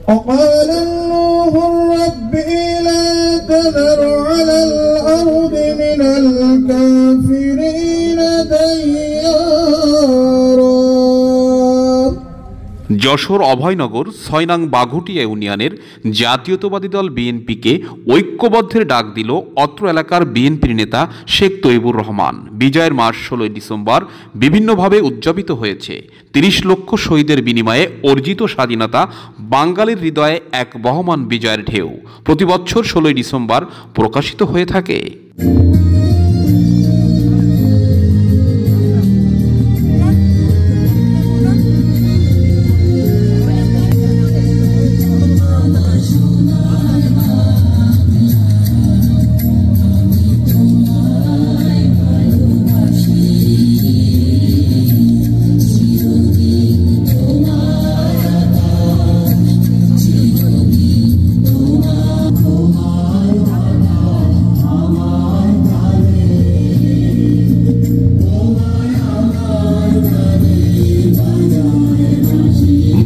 وقال نوح رب لا تذر على الأرض من الكافرين ديارا। যশোর অভয়নগর ৬ নং বাঘুটিয়া ইউনিয়নের জাতীয়তাবাদী দল বিএনপিকে ঐক্যবদ্ধের ডাক দিল অত্র এলাকার বিএনপির নেতা শেখ তৈবুর রহমান। বিজয়ের মাস ১৬ ডিসেম্বর বিভিন্নভাবে উদযাপিত হয়েছে। ৩০ লক্ষ শহীদের বিনিময়ে অর্জিত স্বাধীনতা বাঙালির হৃদয়ে এক বহমান বিজয়ের ঢেউ প্রতি বছর ১৬ ডিসেম্বর প্রকাশিত হয়ে থাকে।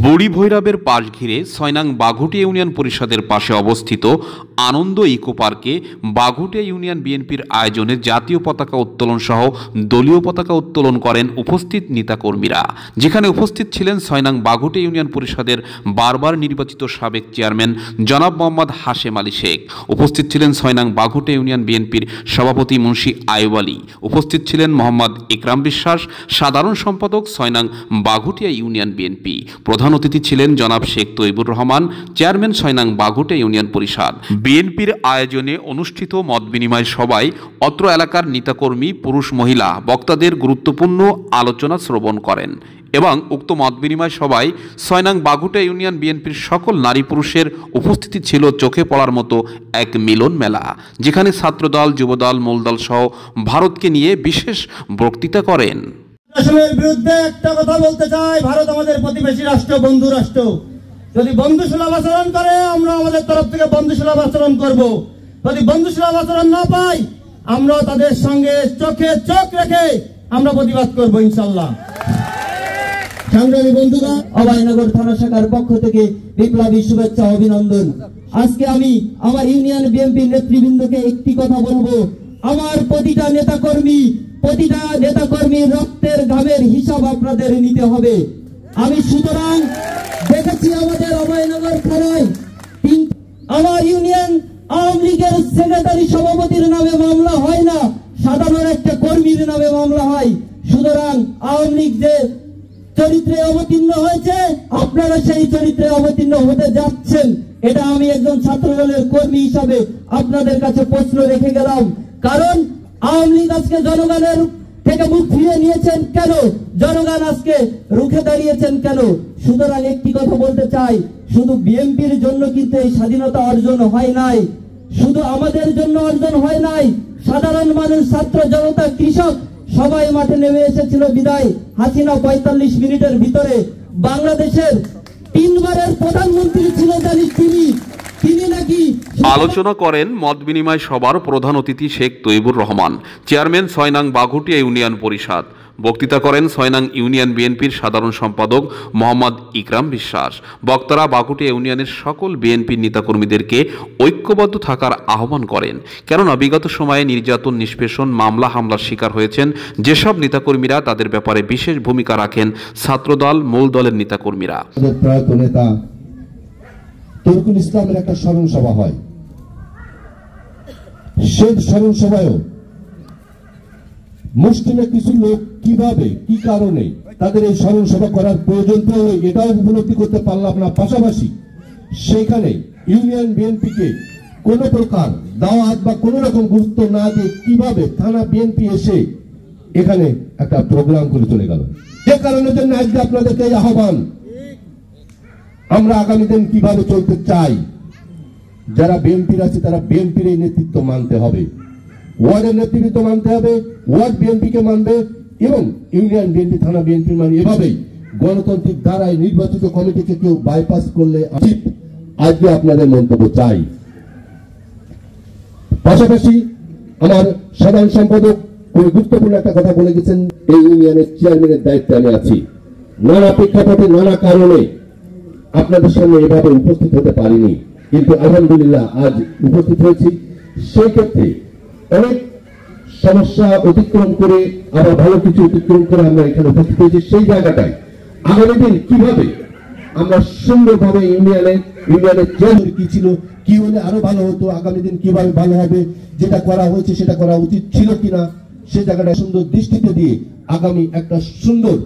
বুড়ি ভৈরবের পাশ ঘিরে ৬ নং বাঘুটিয়া ইউনিয়ন পরিষদের পাশে অবস্থিত আনন্দ ইকো পার্কে বাঘুটিয়া ইউনিয়ন বিএনপির আয়োজনে জাতীয় পতাকা উত্তোলন সহ দলীয় পতাকা উত্তোলন করেন উপস্থিত নেতাকর্মীরা, যেখানে উপস্থিত ছিলেন ৬ নং বাঘুটিয়া ইউনিয়ন পরিষদের বারবার নির্বাচিত সাবেক চেয়ারম্যান জনাব মোহাম্মদ হাশেম আলী শেখ। উপস্থিত ছিলেন ৬ নং বাঘুটিয়া ইউনিয়ন বিএনপির সভাপতি মুন্সি আয়ুব আলী। উপস্থিত ছিলেন মোহাম্মদ ইকরাম বিশ্বাস, সাধারণ সম্পাদক ৬ নং বাঘুটিয়া ইউনিয়ন বিএনপি। প্রধান অতিথি ছিলেন জনাব শেখ তৈবুর রহমান, চেয়ারম্যান ৬ নং বাঘুটিয়া ইউনিয়ন পরিষদ। বিএনপির আয়োজনে অনুষ্ঠিত মত বিনিময় সভায় অত্র এলাকার নেতাকর্মী, পুরুষ মহিলা বক্তাদের গুরুত্বপূর্ণ আলোচনা শ্রবণ করেন এবং উক্ত মত বিনিময় সভায় ৬ নং বাঘুটিয়া ইউনিয়ন বিএনপির সকল নারী পুরুষের উপস্থিতি ছিল চোখে পড়ার মতো এক মিলন মেলা, যেখানে ছাত্রদল, যুবদল, মূলদল সহ ভারতকে নিয়ে বিশেষ বক্তৃতা করেন। আসলের বিরুদ্ধে একটা কথা বলতে চাই, ভারত আমাদের প্রতিবেশী রাষ্ট্র, বন্ধু রাষ্ট্র। যদি বন্ধুসুলভ আচরণ করে আমরা আমাদের তরফ থেকে বন্ধুসুলভ আচরণ করব। যদি বন্ধুসুলভ আচরণ না পাই আমরা তাদের সঙ্গে চোখে চোখ রেখে আমরা প্রতিবাদ করব ইনশাআল্লাহ। সংগ্রামী বন্ধুরা, অভয়নগর থানা শাখার পক্ষ থেকে বিপ্লবী শুভেচ্ছা, অভিনন্দন। আজকে আমি আমার ইউনিয়ন বিএনপি নেতৃবৃন্দকে একটি কথা বলবো, আমার প্রতিটা নেতাকর্মীর রক্তের ঘামের হিসাব আপনাদের নিতে হবে। আমি সুতরাং দেখেছি আমাদের অভয়নগর থানায় আমার ইউনিয়ন আওয়ামী লীগের সেক্রেটারি সভাপতির নামে মামলা হয় না, সাধারণ একটা কর্মীর নামে মামলা হয়। সুতরাং আওয়ামী লীগ যে চরিত্রে অবতীর্ণ হয়েছে, আপনারা সেই চরিত্রে অবতীর্ণ হতে যাচ্ছেন, এটা আমি একজন ছাত্রদলের কর্মী হিসাবে আপনাদের কাছে প্রশ্ন রেখে গেলাম। কারণ আওয়ামী লীগ আজকে জনগণের থেকে মুখ ফিরিয়ে নিয়েছেন কেন? জনগণ আজকে রুখে দাঁড়িয়েছেন কেন? সুতরাং একটি কথা বলতে চাই, শুধু বিএনপির জন্য কিন্তু এই স্বাধীনতা অর্জন হয় নাই, শুধু আমাদের জন্য অর্জন হয় নাই। সাধারণ মানুষ, ছাত্র জনতা, কৃষক সবাই মাঠে নেমে এসেছিল বিদায় হাসিনা ৪৫ মিনিটের ভিতরে বাংলাদেশের ৩ বারের প্রধানমন্ত্রী ছিল জানিস তিনি নাকি। আলোচনা করেন মত বিনিময় সভার প্রধান অতিথি শেখ তৈবুর রহমান, চেয়ারম্যান ৬ নং বাঘুটিয়া ইউনিয়ন পরিষদ। বক্তৃতা করেন ৬ নং ইউনিয়ন বিএনপির সাধারণ সম্পাদক মোহাম্মদ ইকরাম বিশ্বাস। বক্তারা বাঘুটিয়া ইউনিয়নের সকল বিএনপির নেতাকর্মীদেরকে ঐক্যবদ্ধ থাকার আহ্বান করেন, কেননা বিগত সময়ে নির্যাতন, নিষ্পেষণ, মামলা হামলার শিকার হয়েছেন যেসব নেতাকর্মীরা, তাদের ব্যাপারে বিশেষ ভূমিকা রাখেন ছাত্রদল, মূল দলের নেতাকর্মীরা। প্রয়াত নেতা তরকুল ইসলামের একটা স্মরণ সভা হয়, সেই স্মরণ সভায়ও মুসলিমের কিছু লোক কিভাবে, কি কারণে তাদের এই স্মরণ সভা করার প্রয়োজন পড়লো এটাও উপলব্ধি করতে পারলাম না। পাশাপাশি সেখানে ইউনিয়ন বিএনপিকে কোন প্রকার দাওয়াত বা কোন রকম গুরুত্ব না দিয়ে কিভাবে থানা বিএনপি এসে এখানে একটা প্রোগ্রাম করে চলে গেল, যে কারণের জন্য আজকে আপনাদেরকে এই আহ্বান। আমরা আগামী দিন কিভাবে চলতে চাই, যারা বিএনপির আছে তারা বিএনপির এই নেতৃত্ব মানতে হবে, ওয়ার্ডের নেতৃত্ব মানতে হবে, ওয়ার্ড বিএনপিকে মানবে এবং ইউনিয়ন বিএনপি, থানা বিএনপি মানে এভাবেই গণতান্ত্রিক ধারায় নির্বাচিত কমিটিকে কেউ বাইপাস করলে আজকে আপনাদের মন্তব্য চাই। পাশাপাশি আমার সাধারণ সম্পাদক খুবই গুরুত্বপূর্ণ একটা কথা বলে গেছেন, এই ইউনিয়নের চেয়ারম্যানের দায়িত্বে আমি আছি। নানা প্রেক্ষাপটে, নানা কারণে আপনাদের সামনে এভাবে উপস্থিত হতে পারিনি, কিন্তু আলহামদুলিল্লাহ আজ উপস্থিত হয়েছি। সেই ক্ষেত্রে অনেক সমস্যা অতিক্রম করে, আবার ভালো কিছু অতিক্রম করে আমরা এখানে উপস্থিত হয়েছি। সেই জায়গাটায় আগামী দিন কিভাবে আমরা সুন্দরভাবে ইউনিয়নের চেঞ্জ কি ছিল, কি হলে আরো ভালো হতো, আগামী দিন কিভাবে ভালো হবে, যেটা করা হয়েছে সেটা করা উচিত ছিল কিনা, সে জায়গাটা সুন্দর দৃষ্টিতে দিয়ে আগামী একটা সুন্দর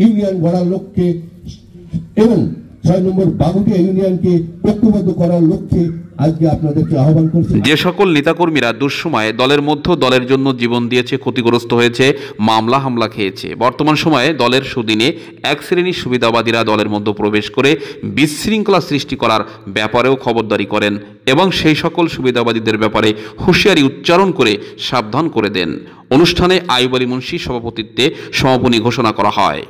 ইউনিয়ন গড়ার লক্ষ্যে এবং 6 নম্বর বাগুটিয়া ইউনিয়নকে ঐক্যবদ্ধ করার লক্ষ্যে আজকে আপনাদেরকে আহ্বান করছি। যে সকল নেতাকর্মীরা দুঃসময়ে দলের মধ্যে দলের জন্য জীবন দিয়েছে, ক্ষতিগ্রস্ত হয়েছে, মামলা হামলা খেয়েছে, বর্তমান সময়ে দলের সুদিনে এক শ্রেণীর সুবিধাবাদীরা দলের মধ্যে প্রবেশ করে বিশৃঙ্খলা সৃষ্টি করার ব্যাপারেও খবরদারি করেন এবং সেই সকল সুবিধাবাদীদের ব্যাপারে হুঁশিয়ারি উচ্চারণ করে সাবধান করে দেন। অনুষ্ঠানে আইয়ুব আলী মুন্সির সভাপতিত্বে সমাপনী ঘোষণা করা হয়।